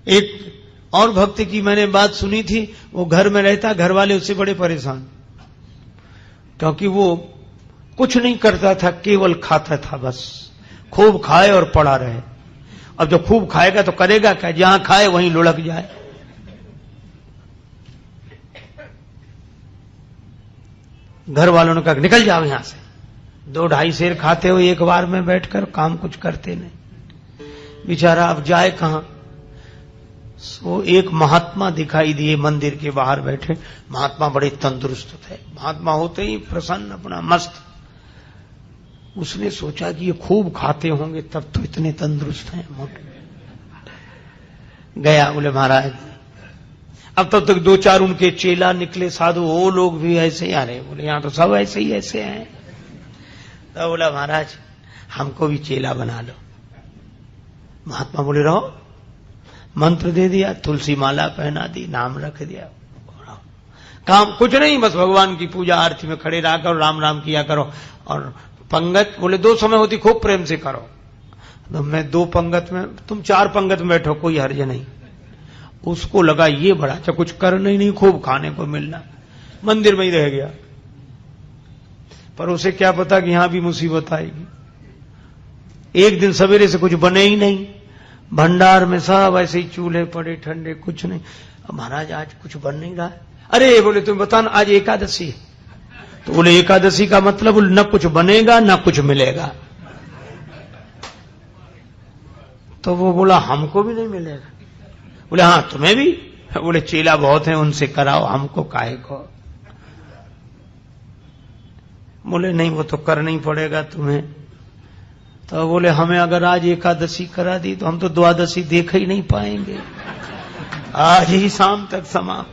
एक और भक्त की मैंने बात सुनी थी, वो घर में रहता, घर वाले उससे बड़े परेशान, क्योंकि वो कुछ नहीं करता था, केवल खाता था, बस खूब खाए और पड़ा रहे। अब जो खूब खाएगा तो करेगा क्या, जहां खाए वहीं लुढ़क जाए। घर वालों ने कहा निकल जाओ यहां से, 2-2.5 सेर खाते हो एक बार में बैठकर, काम कुछ करते नहीं। बेचारा अब जाए कहां। सो एक महात्मा दिखाई दिए मंदिर के बाहर बैठे। महात्मा बड़े तंदुरुस्त थे, महात्मा होते ही प्रसन्न, अपना मस्त। उसने सोचा कि ये खूब खाते होंगे तब तो इतने तंदुरुस्त हैं, मोटे। गया, बोले महाराज, अब तब तक 2-4 उनके चेला निकले साधु, वो लोग भी ऐसे ही आ रहे। बोले यहां तो सब ऐसे ही ऐसे हैं। तो बोला महाराज हमको भी चेला बना लो। महात्मा बोले रहो। मंत्र दे दिया, तुलसी माला पहना दी, नाम रख दिया, काम कुछ नहीं, बस भगवान की पूजा आरती में खड़े रहा करो, राम राम किया करो। और पंगत बोले 2 समय होती, खूब प्रेम से करो। तो मैं 2 पंगत में, तुम 4 पंगत में बैठो, कोई हर्ज नहीं। उसको लगा ये बड़ा अच्छा, कुछ करना ही नहीं, खूब खाने को मिलना, मंदिर में ही रह गया। पर उसे क्या पता कि यहां भी मुसीबत आएगी। एक दिन सवेरे से कुछ बने ही नहीं, भंडार में सब ऐसे ही चूल्हे पड़े ठंडे, कुछ नहीं। महाराज आज कुछ बन नहीं रहा है। अरे बोले तुम बताना, आज एकादशी है। तो बोले एकादशी का मतलब न कुछ बनेगा न कुछ मिलेगा। तो वो बोला हमको भी नहीं मिलेगा। बोले हाँ तुम्हें भी। बोले चेला बहुत हैं, उनसे कराओ, हमको काहे को। बोले नहीं वो तो करना ही पड़ेगा तुम्हें। तो बोले हमें अगर आज एकादशी करा दी तो हम तो द्वादशी देख ही नहीं पाएंगे, आज ही शाम तक समाप्त।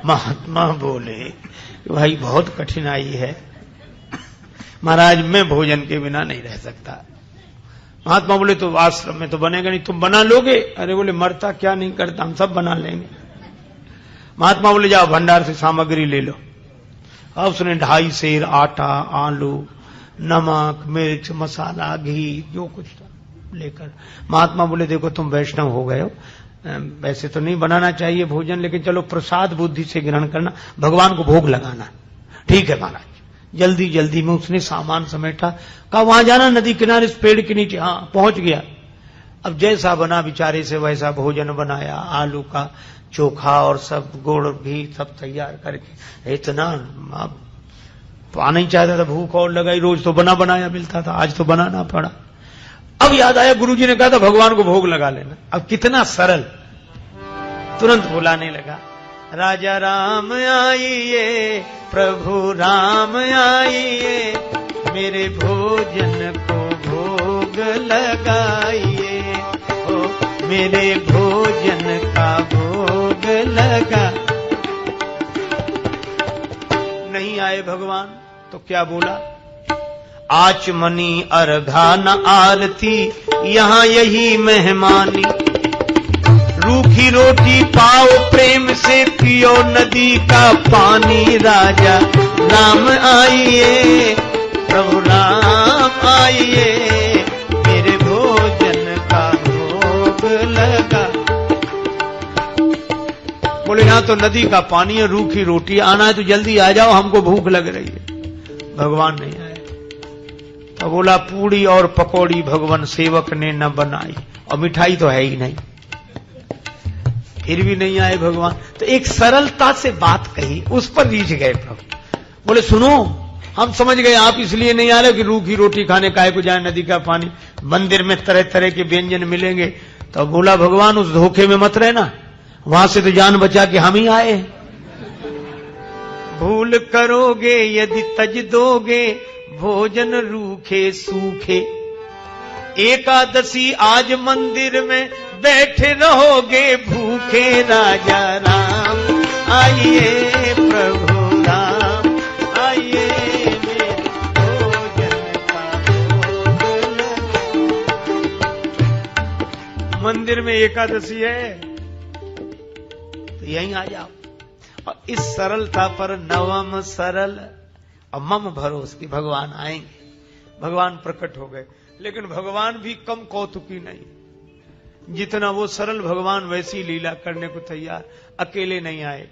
महात्मा बोले भाई बहुत कठिनाई है महाराज, मैं भोजन के बिना नहीं रह सकता। महात्मा बोले तो आश्रम में तो बनेगा नहीं, तुम बना लोगे? अरे बोले मरता क्या नहीं करता, हम सब बना लेंगे। महात्मा बोले जाओ भंडार से सामग्री ले लो। अब उसने 2.5 सेर आटा, आलू, नमक, मिर्च, मसाला, घी, जो कुछ था लेकर। महात्मा बोले देखो तुम वैष्णव हो गए हो, वैसे तो नहीं बनाना चाहिए भोजन, लेकिन चलो प्रसाद बुद्धि से ग्रहण करना, भगवान को भोग लगाना। ठीक है महाराज। जल्दी जल्दी में उसने सामान समेटा, कहा वहां जाना नदी किनारे, इस पेड़ के नीचे। हाँ पहुंच गया। अब जैसा बना बेचारे से वैसा भोजन बनाया, आलू का चोखा और सब गुड़ घी सब तैयार करके। इतना पाना ही चाहता था, भूख और लगाई, रोज तो बना बनाया मिलता था, आज तो बनाना पड़ा। अब याद आया गुरुजी ने कहा था भगवान को भोग लगा लेना। अब कितना सरल, तुरंत बुलाने लगा, राजा राम आइए, प्रभु राम आइए, मेरे भोजन को भोग लगाइए, ओ मेरे भोजन का भोग लगा। नहीं आए भगवान तो क्या बोला, आचमनी अर्घा न आरती, यहां यही मेहमानी, रूखी रोटी पाओ प्रेम से, पियो नदी का पानी, राजा राम आइए, प्रभु राम आइए, मेरे भोजन का भोग लगा। बोले यहां तो नदी का पानी है, रूखी रोटी, आना है तो जल्दी आ जाओ, हमको भूख लग रही है। भगवान नहीं आए। तो बोला पूड़ी और पकौड़ी भगवान सेवक ने न बनाई, और मिठाई तो है ही नहीं। फिर भी नहीं आए भगवान। तो एक सरलता से बात कही, उस पर रीझ गए प्रभु। बोले सुनो, हम समझ गए आप इसलिए नहीं आ रहे कि रूखी रोटी खाने काहे को जाए, नदी का पानी, मंदिर में तरह तरह के व्यंजन मिलेंगे। तो बोला भगवान उस धोखे में मत रहना, वहां से तो जान बचा के हम ही आए। भूल करोगे यदि तज दोगे, भोजन रूखे सूखे, एकादशी आज मंदिर में बैठे रहोगे भूखे, राजा राम आइए, प्रभु राम आइए, मेरे भोजन का भोग लगा। मंदिर में एकादशी है तो यहीं आ जाओ। और इस सरलता पर नवम सरल और मम भरोस की भगवान आएंगे। भगवान प्रकट हो गए, लेकिन भगवान भी कम कौतुकी नहीं। जितना वो सरल भगवान वैसी लीला करने को तैयार, अकेले नहीं आए।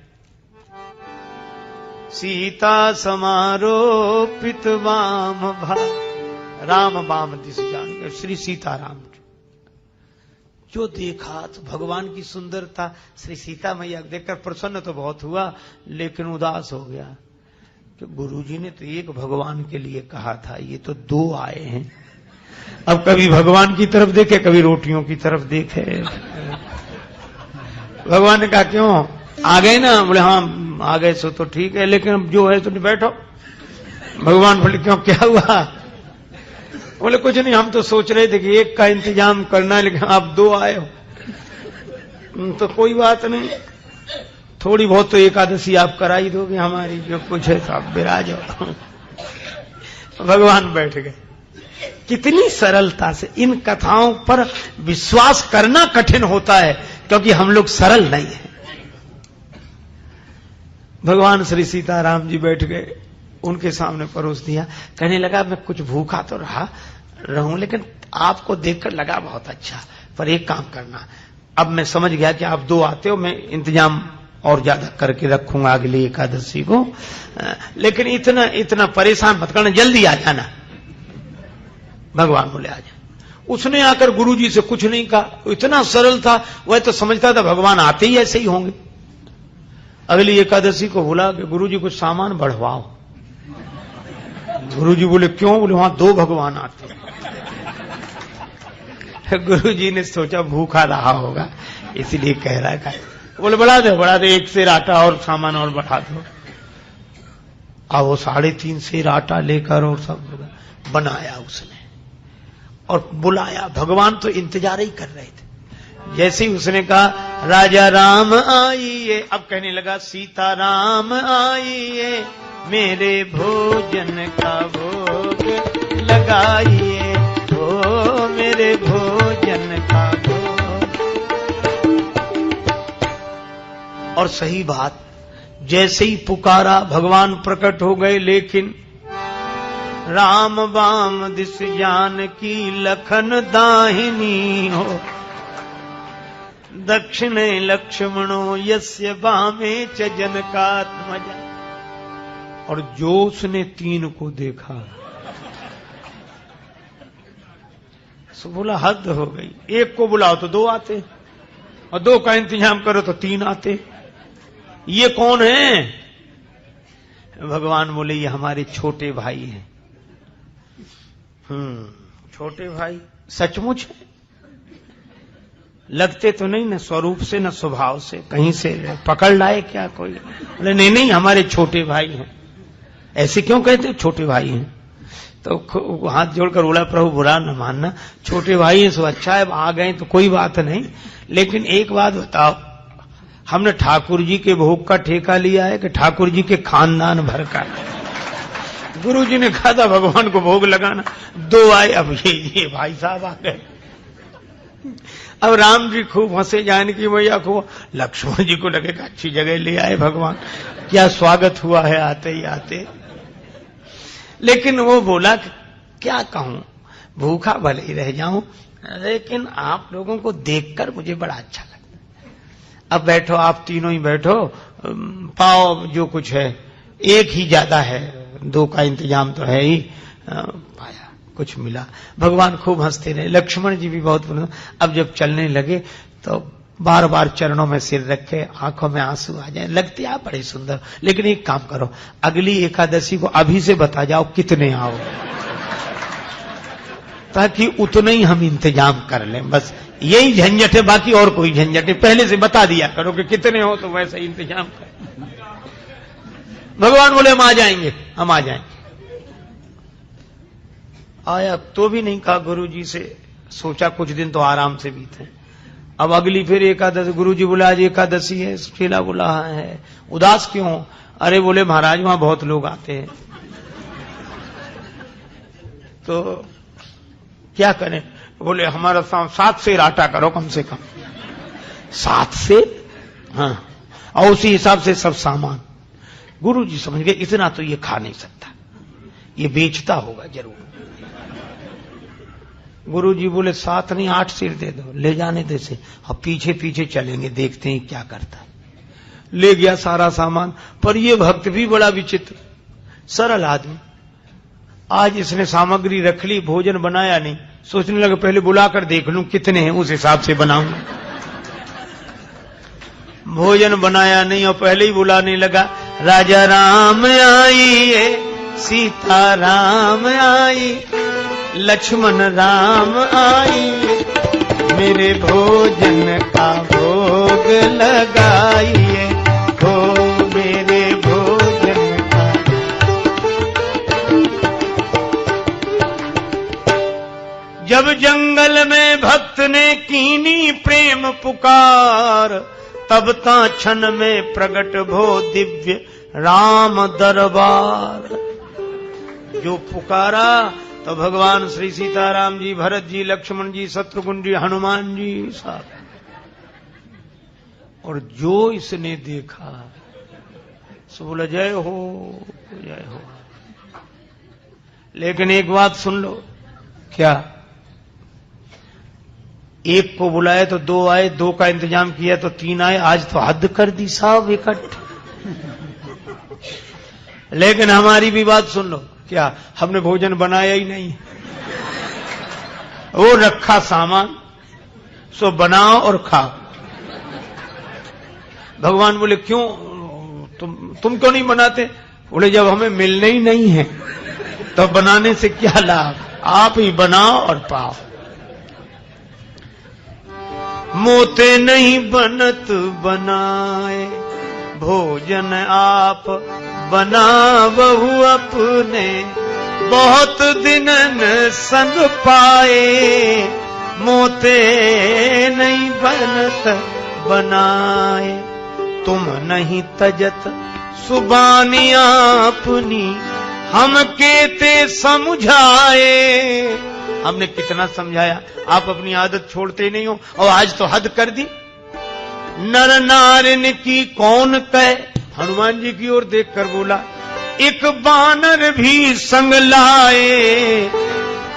सीता समारोपित वाम भा, राम वाम दिस जान, श्री सीताराम जो देखा तो भगवान की सुंदरता, श्री सीता मैया देखकर प्रसन्न तो बहुत हुआ, लेकिन उदास हो गया कि गुरुजी ने तो एक भगवान के लिए कहा था, ये तो दो आए हैं। अब कभी भगवान की तरफ देखे, कभी रोटियों की तरफ देखे। भगवान ने कहा क्यों आ गए ना? बोले हाँ आ गए सो तो ठीक है, लेकिन अब जो है तो बैठो। भगवान बोले क्यों, क्या हुआ? बोले कुछ नहीं, हम तो सोच रहे थे कि एक का इंतजाम करना है, लेकिन आप दो आए हो तो कोई बात नहीं, थोड़ी बहुत तो एकादशी आप करा ही दोगे हमारी, जो कुछ है तो आप विराज हो। भगवान बैठ गए। कितनी सरलता से इन कथाओं पर विश्वास करना कठिन होता है, क्योंकि हम लोग सरल नहीं हैं। भगवान श्री सीताराम जी बैठ गए, उनके सामने परोस दिया। कहने लगा मैं कुछ भूखा तो रहूं, लेकिन आपको देखकर लगा बहुत अच्छा, पर एक काम करना, अब मैं समझ गया कि आप दो आते हो, मैं इंतजाम और ज्यादा करके रखूंगा अगली एकादशी को, लेकिन इतना परेशान मत करना, जल्दी आ जाना। भगवान बोले आ जा। उसने आकर गुरुजी से कुछ नहीं कहा, इतना सरल था, वह तो समझता था भगवान आते ही ऐसे ही होंगे। अगली एकादशी को बोला कि गुरुजी कुछ सामान बढ़वाओ। गुरुजी बोले क्यों? बोले वहां दो भगवान आते हैं। गुरुजी ने सोचा भूखा रहा होगा इसलिए कह रहा है। बोले बढ़ा दो, एक सेर आटा और सामान और बढ़ा दो। अब वो 3.5 सेर आटा लेकर और सब बनाया उसने और बुलाया। भगवान तो इंतजार ही कर रहे थे। जैसे ही उसने कहा राजा राम आइए, अब कहने लगा सीता राम आइए, मेरे भोजन का भोग लगाइए, ओ मेरे भोजन का भोग। और सही बात, जैसे ही पुकारा भगवान प्रकट हो गए, लेकिन राम वाम दिस जानकी लखन दाहिनी हो, दक्षिणे लक्ष्मणो यस्य वामे च जनकात्मजा। और जो उसने 3 को देखा सो बोला हद हो गई, एक को बुलाओ तो 2 आते, और 2 का इंतजाम करो तो 3 आते, ये कौन है? भगवान बोले ये हमारे छोटे भाई हैं। छोटे भाई सचमुच है? लगते तो नहीं न स्वरूप से न स्वभाव से, कहीं से पकड़ लाए क्या कोई? बोले नहीं हमारे छोटे भाई हैं। ऐसे क्यों कहते? छोटे भाई हैं। तो हाथ जोड़कर बोला प्रभु बुरा न मानना, छोटे भाई हैं सो अच्छा है, आ गए तो कोई बात नहीं, लेकिन एक बात बताओ, हमने ठाकुर जी के भोग का ठेका लिया है कि ठाकुर जी के खानदान भर का? गुरु जी ने कहा था भगवान को भोग लगाना, 2 आए, अब ये भाई साहब आ गए। अब राम जी खूब हंसे, जानकी मैया को, लक्ष्मण जी को लगेगा अच्छी जगह ले आए भगवान, क्या स्वागत हुआ है आते ही आते। लेकिन वो बोला क्या कहूं, भूखा भले ही रह जाऊं, लेकिन आप लोगों को देखकर मुझे बड़ा अच्छा लगता है। अब बैठो, आप तीनों ही बैठो, पाओ जो कुछ है, एक ही ज्यादा है, 2 का इंतजाम तो है ही। पाया कुछ मिला। भगवान खूब हंसते रहे, लक्ष्मण जी भी बहुत। अब जब चलने लगे तो बार बार चरणों में सिर रखे, आंखों में आंसू आ जाए, लगते आप बड़े सुंदर। लेकिन एक काम करो, अगली एकादशी को अभी से बता जाओ कितने आओ, ताकि उतने ही हम इंतजाम कर लें। बस यही झंझट है, बाकी और कोई झंझट है। पहले से बता दिया करो कि कितने हो, तो वैसे ही इंतजाम कर। भगवान बोले हम आ जाएंगे, हम आ जाएंगे। आया तो भी नहीं कहा गुरु जी से, सोचा कुछ दिन तो आराम से बीते। अब अगली फिर एकादशी, गुरु जी बोला आज एकादशी है, शीला बोला है, उदास क्यों? अरे बोले महाराज वहां बहुत लोग आते हैं, तो क्या करें? बोले हमारा 7 सेर आटा करो कम से कम। 7 सेर? हाँ, और उसी हिसाब से सब सामान। गुरु जी समझ गए इतना तो ये खा नहीं सकता, ये बेचता होगा जरूर। गुरुजी बोले 7 नहीं 8 सिर दे दो, ले जाने दे से, अब पीछे पीछे चलेंगे, देखते हैं क्या करता है। ले गया सारा सामान। पर ये भक्त भी बड़ा विचित्र, सरल आदमी। आज इसने सामग्री रख ली, भोजन बनाया नहीं, सोचने लगा पहले बुलाकर देख लूं कितने हैं, उस हिसाब से बनाऊंगा। भोजन बनाया नहीं और पहले ही बुलाने लगा, राजा राम आइए, सीता राम आई, लक्ष्मण राम आइए, मेरे भोजन का भोग लगाइए, हो मेरे भोजन का। जब जंगल में भक्त ने कीनी प्रेम पुकार, तब ता क्षण में प्रगट भो दिव्य राम दरबार। जो पुकारा तो भगवान श्री सीताराम जी, भरत जी, लक्ष्मण जी, शत्रुघ्न जी, हनुमान जी साहब। और जो इसने देखा सो बोला जय हो जय हो। लेकिन एक बात सुन लो, क्या एक को बुलाए तो 2 आए, 2 का इंतजाम किया तो 3 आए, आज तो हद कर दी साहब इकट्ठे। लेकिन हमारी भी बात सुन लो, क्या हमने भोजन बनाया ही नहीं, वो रखा सामान, सो बनाओ और खाओ। भगवान बोले क्यों, तुम क्यों नहीं बनाते? बोले जब हमें मिलने ही नहीं है तो बनाने से क्या लाभ, आप ही बनाओ और पाओ। मोते नहीं बनत बनाए, भोजन आप बनावहु अपने, बहुत दिनन संग पाए, मोते नहीं बनत बनाए, तुम नहीं तजत सुबानी अपनी, हम केते समझाए। हमने कितना समझाया, आप अपनी आदत छोड़ते नहीं हो, और आज तो हद कर दी। नर नारिन की कौन कहे, हनुमान जी की ओर देखकर बोला, एक बानर भी संग लाए,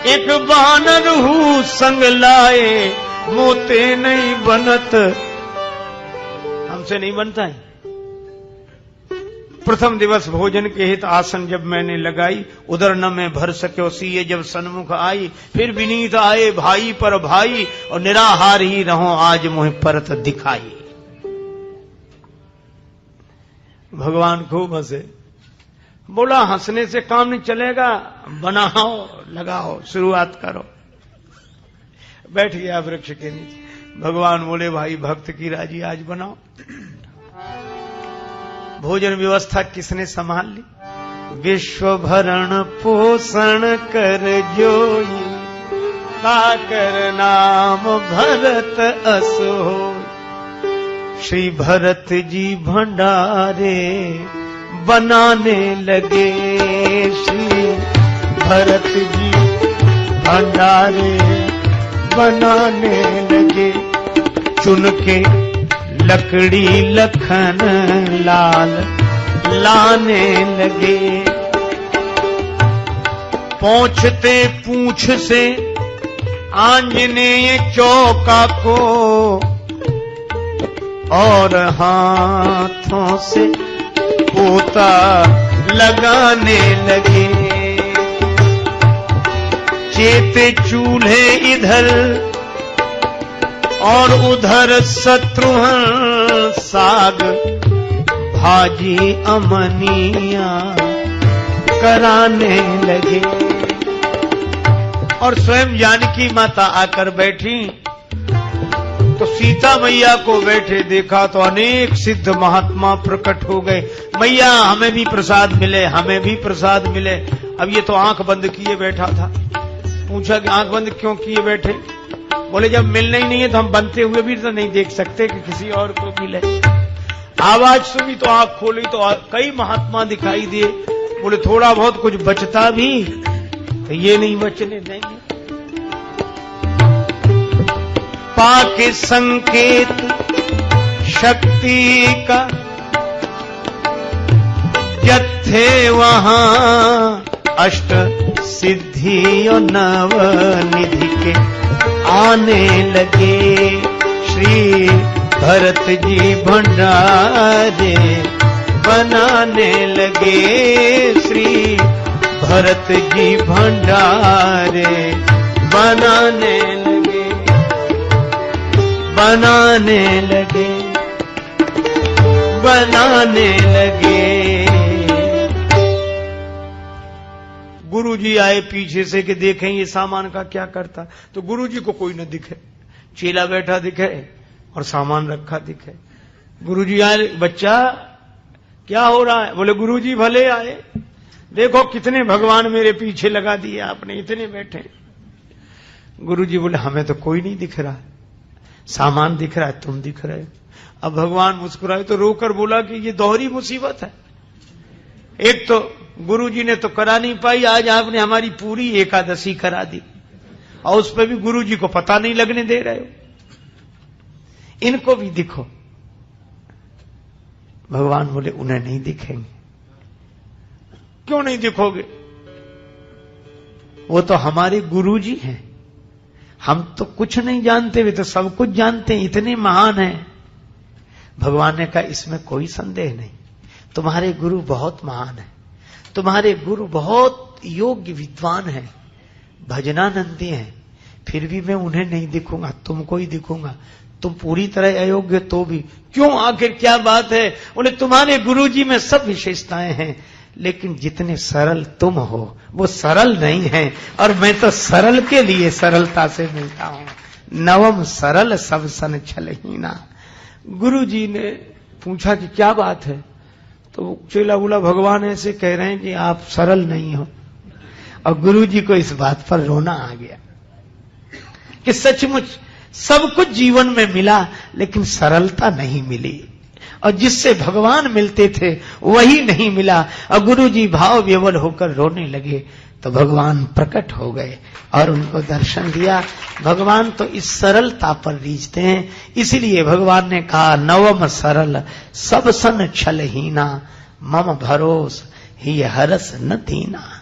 एक बानर हूँ संग लाए, मोते नहीं बनत, हमसे नहीं बनता है। प्रथम दिवस भोजन के हित आसन जब मैंने लगाई, उधर न मैं भर सके सीए जब सन्मुख आई, फिर विनीत आए भाई पर भाई, और निराहार ही रहो आज मुझे परत दिखाई। भगवान खूब हंसे, बोला हंसने से काम नहीं चलेगा, बनाओ लगाओ शुरुआत करो। बैठ गया वृक्ष के नीचे। भगवान बोले भाई भक्त की राजी आज बनाओ। भोजन व्यवस्था किसने संभाल ली? विश्व भरण पोषण कर जोई, ताकर नाम भरत असो। श्री भरत जी भंडारे बनाने लगे, श्री भरत जी भंडारे बनाने लगे। चुन के लकड़ी लखन लाल लाने लगे, पहुंचते पूंछ से आंजनेय चौका को, और हाथों से पोता लगाने लगे। चेते चूल्हे इधर और उधर शत्रुघ्न साग, भाजी अमनिया कराने लगे। और स्वयं जानकी माता आकर बैठी तो सीता मैया को बैठे देखा तो अनेक सिद्ध महात्मा प्रकट हो गए। मैया हमें भी प्रसाद मिले, हमें भी प्रसाद मिले। अब ये तो आंख बंद किए बैठा था। पूछा कि आंख बंद क्यों किए बैठे? बोले जब मिलना ही नहीं है तो हम बनते हुए भी तो नहीं देख सकते कि किसी और को मिले। आवाज सुनी तो आंख खोली तो कई महात्मा दिखाई दिए। बोले थोड़ा बहुत कुछ बचता भी तो ये नहीं बचने देंगे। पाके संकेत शक्ति का जत्थे वहां अष्ट सिद्धियों नव निधि के आने लगे। श्री भरत जी भंडारे बनाने लगे। श्री भरत जी भंडारे बनाने लगे, बनाने लगे, बनाने लगे। गुरुजी आए पीछे से कि देखें ये सामान का क्या करता, तो गुरुजी को कोई न दिखे, चेला बैठा दिखे और सामान रखा दिखे। गुरुजी आए, बच्चा क्या हो रहा है? बोले गुरुजी भले आए, देखो कितने भगवान मेरे पीछे लगा दिए आपने, इतने बैठे। गुरुजी बोले हमें तो कोई नहीं दिख रहा, सामान दिख रहा है, तुम दिख रहे हो। अब भगवान मुस्कुराए तो रोकर बोला कि ये दोहरी मुसीबत है। एक तो गुरुजी ने तो करा नहीं पाई, आज आपने हमारी पूरी एकादशी करा दी और उस पर भी गुरुजी को पता नहीं लगने दे रहे हो। इनको भी दिखो। भगवान बोले उन्हें नहीं दिखेंगे। क्यों नहीं दिखोगे? वो तो हमारे गुरुजी हैं, हम तो कुछ नहीं जानते, वे तो सब कुछ जानते हैं, इतने महान हैं। भगवान ने कहा इसमें कोई संदेह नहीं, तुम्हारे गुरु बहुत महान है, तुम्हारे गुरु बहुत योग्य विद्वान हैं, भजनानंदी हैं, फिर भी मैं उन्हें नहीं दिखूंगा, तुमको ही दिखूंगा। तुम पूरी तरह अयोग्य तो भी। क्यों, आखिर क्या बात है? बोले तुम्हारे गुरुजी में सब विशेषताएं हैं, लेकिन जितने सरल तुम हो वो सरल नहीं है, और मैं तो सरल के लिए सरलता से मिलता हूं। नवम सरल सब सन छलहीना। गुरुजी ने पूछा कि क्या बात है, तो चेला बोला भगवान ऐसे कह रहे हैं कि आप सरल नहीं हो। और गुरुजी को इस बात पर रोना आ गया कि सचमुच सब कुछ जीवन में मिला, लेकिन सरलता नहीं मिली, और जिससे भगवान मिलते थे वही नहीं मिला। और गुरुजी भाव विवल होकर रोने लगे तो भगवान प्रकट हो गए और उनको दर्शन दिया। भगवान तो इस सरलता पर रीझते हैं, इसलिए भगवान ने कहा नवम सरल सब सन छलहीना, मम भरोस ही हरस न दीना।